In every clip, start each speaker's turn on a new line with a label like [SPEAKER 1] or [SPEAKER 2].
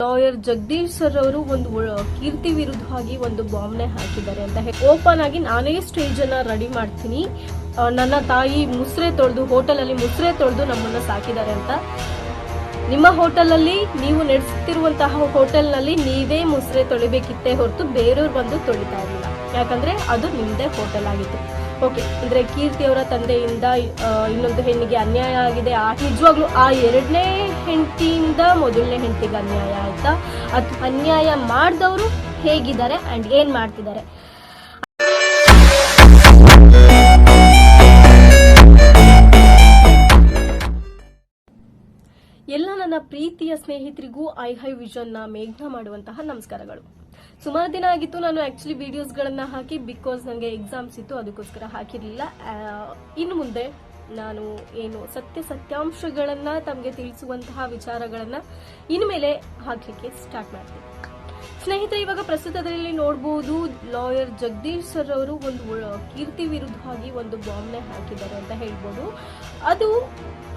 [SPEAKER 1] Lawyer Jagadish sir ಅವರು ಒಂದು ಕೀರ್ತಿ ವಿರುದ್ಧವಾಗಿ ಒಂದು ಬಾಂಬ್ನೆ ಹಾಕಿದ್ದಾರೆ ಅಂತ ಓಪನ್ ಆಗಿ ನಾನೇ ಸ್ಟೇಜ್ ಅನ್ನ ರೆಡಿ ಮಾಡ್ತೀನಿ, ನನ್ನ ತಾಯಿ ಮುಸ್ರೆ ತೊಳೆದು ಹೋಟೆಲ್ ಅಲ್ಲಿ ಮುಸ್ರೆ ತೊಳೆದು ನಮ್ಮನ್ನ ಸಾಕಿದ್ದಾರೆ ಅಂತ. ನಿಮ್ಮ ಹೋಟೆಲ್ ಅಲ್ಲಿ ನೀವು ನಡೆಸುತ್ತಿರುವಂತಹ ಹೋಟೆಲ್ ನಲ್ಲಿ ನೀವೇ ಮುಸ್ರೆ ತೊಳಿಬೇಕಿತ್ತೇ ಹೊರತು ಬೇರೆಯವ್ರು ಬಂದು ತೊಳಿತಾ ಇರಲಿಲ್ಲ, ಯಾಕಂದ್ರೆ ಅದು ನಿಮ್ದೇ ಹೋಟೆಲ್ ಆಗಿತ್ತು. ಓಕೆ, ಅಂದ್ರೆ ಕೀರ್ತಿ ಅವರ ತಂದೆಯಿಂದ ಇನ್ನೊಂದು ಹೆಣ್ಣಿಗೆ ಅನ್ಯಾಯ ಆಗಿದೆ. ನಿಜವಾಗ್ಲೂ ಆ ಎರಡನೇ ಹೆಂಡತಿಯಿಂದ ಮೊದಲನೇ ಹೆಂಡತಿಗೆ ಅನ್ಯಾಯ ಆಯ್ತಾ? ಅದು ಅನ್ಯಾಯ ಮಾಡಿದವರು ಹೇಗಿದ್ದಾರೆ ಅಂಡ್ ಏನ್ ಮಾಡ್ತಿದ್ದಾರೆ? ಎಲ್ಲ ನನ್ನ ಪ್ರೀತಿಯ ಸ್ನೇಹಿತರಿಗೂ ಐ ವಿಷನ್ ನ ಮೇಘ್ನ ಮಾಡುವಂತಹ ನಮಸ್ಕಾರಗಳು. ಸುಮಾರು ದಿನ ಆಗಿತ್ತು ನಾನು ಆಕ್ಚುಲಿ ವಿಡಿಯೋಸ್ ಗಳನ್ನ ಹಾಕಿ, ಬಿಕಾಸ್ ನನಗೆ ಎಕ್ಸಾಮ್ಸ್ ಇತ್ತು, ಅದಕ್ಕೋಸ್ಕರ ಹಾಕಿರ್ಲಿಲ್ಲ. ಇನ್ನು ಮುಂದೆ ನಾನು ಏನು ಸತ್ಯಾಂಶಗಳನ್ನ ತಮಗೆ ತಿಳಿಸುವಂತಹ ವಿಚಾರಗಳನ್ನ ಇನ್ಮೇಲೆ ಹಾಕ್ಲಿಕ್ಕೆ ಸ್ಟಾರ್ಟ್ ಮಾಡ್ತೀನಿ. ಸ್ನೇಹಿತರೆ, ಇವಾಗ ಪ್ರಸ್ತುತದಲ್ಲಿ ನೋಡಬಹುದು, ಲಾಯರ್ ಜಗದೀಶ್ ಸರ್ ಅವರು ಒಂದು ಕೀರ್ತಿ ವಿರುದ್ಧವಾಗಿ ಒಂದು ಬಾಂಬ್ನೆ ಹಾಕಿದ್ದಾರೆ ಅಂತ ಹೇಳ್ಬೋದು. ಅದು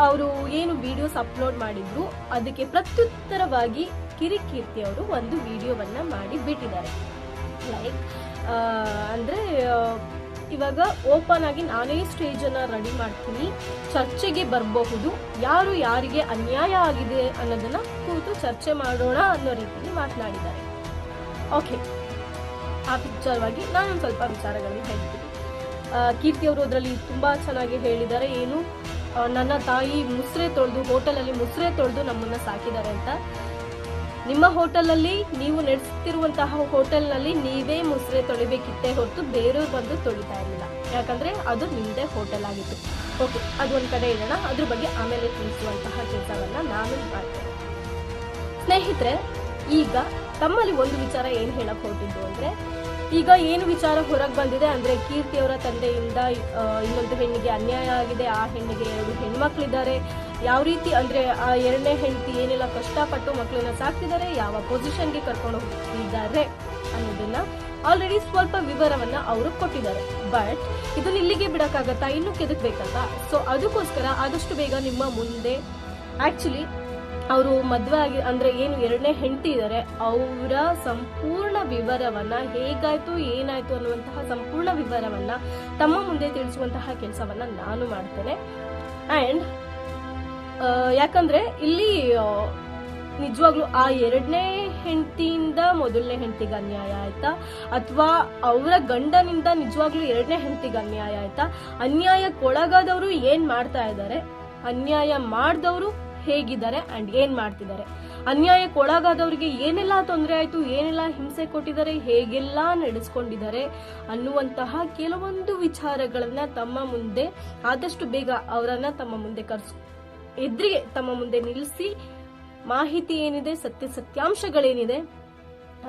[SPEAKER 1] ಅವರು ಏನು ವಿಡಿಯೋಸ್ ಅಪ್ಲೋಡ್ ಮಾಡಿದ್ರು ಅದಕ್ಕೆ ಪ್ರತ್ಯುತ್ತರವಾಗಿ ಕಿರಿಕೀರ್ತಿ ಅವರು ಒಂದು ವಿಡಿಯೋವನ್ನ ಮಾಡಿ ಬಿಟ್ಟಿದ್ದಾರೆ. ಲೈಕ್ ಅಂದ್ರೆ ಇವಾಗ ಓಪನ್ ಆಗಿ ನಾನೇ ಸ್ಟೇಜ್ ಅನ್ನ ರೆಡಿ ಮಾಡ್ತೀನಿ, ಚರ್ಚೆಗೆ ಬರಬಹುದು, ಯಾರು ಯಾರಿಗೆ ಅನ್ಯಾಯ ಆಗಿದೆ ಅನ್ನೋದನ್ನ ಕೂತು ಚರ್ಚೆ ಮಾಡೋಣ ಅನ್ನೋ ರೀತಿಯಲ್ಲಿ ಮಾತನಾಡಿದ್ದಾರೆ. ಓಕೆ, ಆ ವಿಚಾರವಾಗಿ ನಾನೊಂದು ಸ್ವಲ್ಪ ವಿಚಾರಗಳನ್ನು ಹೇಳ್ತೀನಿ. ಕೀರ್ತಿ ಅವರು ಅದರಲ್ಲಿ ತುಂಬಾ ಚೆನ್ನಾಗಿ ಹೇಳಿದ್ದಾರೆ, ಏನು ನನ್ನ ತಾಯಿ ಮುಸ್ರೆ ತೊಳೆದು ಹೋಟೆಲ್ ಅಲ್ಲಿ ಮುಸ್ರೆ ತೊಳೆದು ನಮ್ಮನ್ನ ಸಾಕಿದ್ದಾರೆ ಅಂತ. ನಿಮ್ಮ ಹೋಟೆಲ್ ಅಲ್ಲಿ ನೀವು ನಡೆಸುತ್ತಿರುವಂತಹ ಹೋಟೆಲ್ ನಲ್ಲಿ ನೀವೇ ಮುಸ್ರೆ ತೊಳಿಬೇಕಿತ್ತೇ ಹೊರತು ಬೇರೆಯವ್ರು ಬಂದು ತೊಳಿತಾ ಇರಲಿಲ್ಲ, ಯಾಕಂದ್ರೆ ಅದು ನಿಮ್ದೇ ಹೋಟೆಲ್ ಆಗಿತ್ತು. ಓಕೆ, ಅದೊಂದ್ ಕಡೆ ಇಡೋಣ, ಅದ್ರ ಬಗ್ಗೆ ಆಮೇಲೆ ತಿಳಿಸುವಂತಹ ಕೆಲಸವನ್ನ ನಾನು ಮಾಡ್ತೇನೆ. ಸ್ನೇಹಿತರೆ, ಈಗ ತಮ್ಮಲ್ಲಿ ಒಂದು ವಿಚಾರ ಏನ್ ಹೇಳಕ್ ಹೊರಟಿದ್ದು ಅಂದ್ರೆ, ಈಗ ಏನು ವಿಚಾರ ಹೊರಗೆ ಬಂದಿದೆ ಅಂದ್ರೆ, ಕೀರ್ತಿ ಅವರ ತಂದೆಯಿಂದ ಇನ್ನೊಂದು ಹೆಣ್ಣಿಗೆ ಅನ್ಯಾಯ ಆಗಿದೆ, ಆ ಹೆಣ್ಣಿಗೆ 2 ಹೆಣ್ಮಕ್ಳಿದ್ದಾರೆ. ಯಾವ ರೀತಿ ಅಂದ್ರೆ ಆ ಎರಡನೇ ಹೆಂಡತಿ ಏನೆಲ್ಲ ಕಷ್ಟಪಟ್ಟು ಮಕ್ಕಳನ್ನ ಸಾಕ್ತಿದ್ದಾರೆ, ಯಾವ ಪೊಸಿಷನ್ಗೆ ಕರ್ಕೊಂಡು ಹೋಗ್ತಿದ್ದಾರೆ ಅನ್ನೋದನ್ನ ಆಲ್ರೆಡಿ ಸ್ವಲ್ಪ ವಿವರವನ್ನ ಅವರು ಕೊಟ್ಟಿದ್ದಾರೆ. ಬಟ್ ಇದನ್ನ ಇಲ್ಲಿಗೆ ಬಿಡಕ್ಕಾಗತ್ತಾ? ಇನ್ನೂ ಕೆದಕ್ಬೇಕಲ್ವಾ? ಸೊ ಅದಕ್ಕೋಸ್ಕರ ಆದಷ್ಟು ಬೇಗ ನಿಮ್ಮ ಮುಂದೆ ಆಕ್ಚುಲಿ ಅವರು ಮದ್ವೆ ಆಗಿ ಅಂದ್ರೆ ಏನು ಎರಡನೇ ಹೆಂಡತಿ ಇದ್ದಾರೆ ಅವರ ಸಂಪೂರ್ಣ ವಿವರವನ್ನ, ಹೇಗಾಯ್ತು ಏನಾಯ್ತು ಅನ್ನುವಂತಹ ಸಂಪೂರ್ಣ ವಿವರವನ್ನ ತಮ್ಮ ಮುಂದೆ ತಿಳಿಸುವಂತಹ ಕೆಲಸವನ್ನ ನಾನು ಮಾಡ್ತೇನೆ. ಅಂಡ್ ಯಾಕಂದ್ರೆ ಇಲ್ಲಿ ನಿಜವಾಗ್ಲೂ ಆ ಎರಡನೇ ಹೆಂಡತಿಯಿಂದ ಮೊದಲನೇ ಹೆಂಡತಿಗೆ ಅನ್ಯಾಯ ಆಯ್ತಾ, ಅಥವಾ ಅವರ ಗಂಡನಿಂದ ನಿಜವಾಗ್ಲೂ ಎರಡನೇ ಹೆಂಡತಿಗೆ ಅನ್ಯಾಯ ಆಯ್ತಾ? ಅನ್ಯಾಯಕ್ಕೊಳಗಾದವರು ಏನ್ ಮಾಡ್ತಾ ಇದ್ದಾರೆ, ಅನ್ಯಾಯ ಮಾಡಿದವರು ಹೇಗಿದ್ದಾರೆ ಅಂಡ್ ಏನ್ ಮಾಡ್ತಿದ್ದಾರೆ, ಅನ್ಯಾಯಕ್ಕೊಳಗಾದವರಿಗೆ ಏನೆಲ್ಲ ತೊಂದರೆ ಆಯ್ತು, ಏನೆಲ್ಲ ಹಿಂಸೆ ಕೊಟ್ಟಿದ್ದಾರೆ, ಹೇಗೆಲ್ಲ ನಡೆಸ್ಕೊಂಡಿದ್ದಾರೆ ಅನ್ನುವಂತಹ ಕೆಲವೊಂದು ವಿಚಾರಗಳನ್ನ ತಮ್ಮ ಮುಂದೆ ಆದಷ್ಟು ಬೇಗ ಅವರನ್ನ ತಮ್ಮ ಮುಂದೆ ಎದುರಿಗೆ ತಮ್ಮ ಮುಂದೆ ನಿಲ್ಲಿಸಿ, ಮಾಹಿತಿ ಏನಿದೆ, ಸತ್ಯಾಂಶಗಳೇನಿದೆ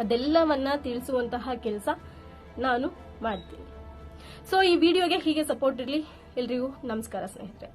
[SPEAKER 1] ಅದೆಲ್ಲವನ್ನ ತಿಳಿಸುವಂತಹ ಕೆಲಸ ನಾನು ಮಾಡ್ತೀನಿ. ಸೊ ಈ ವಿಡಿಯೋಗೆ ಹೀಗೆ ಸಪೋರ್ಟ್ ಇರಲಿ. ಎಲ್ರಿಗೂ ನಮಸ್ಕಾರ ಸ್ನೇಹಿತರೆ.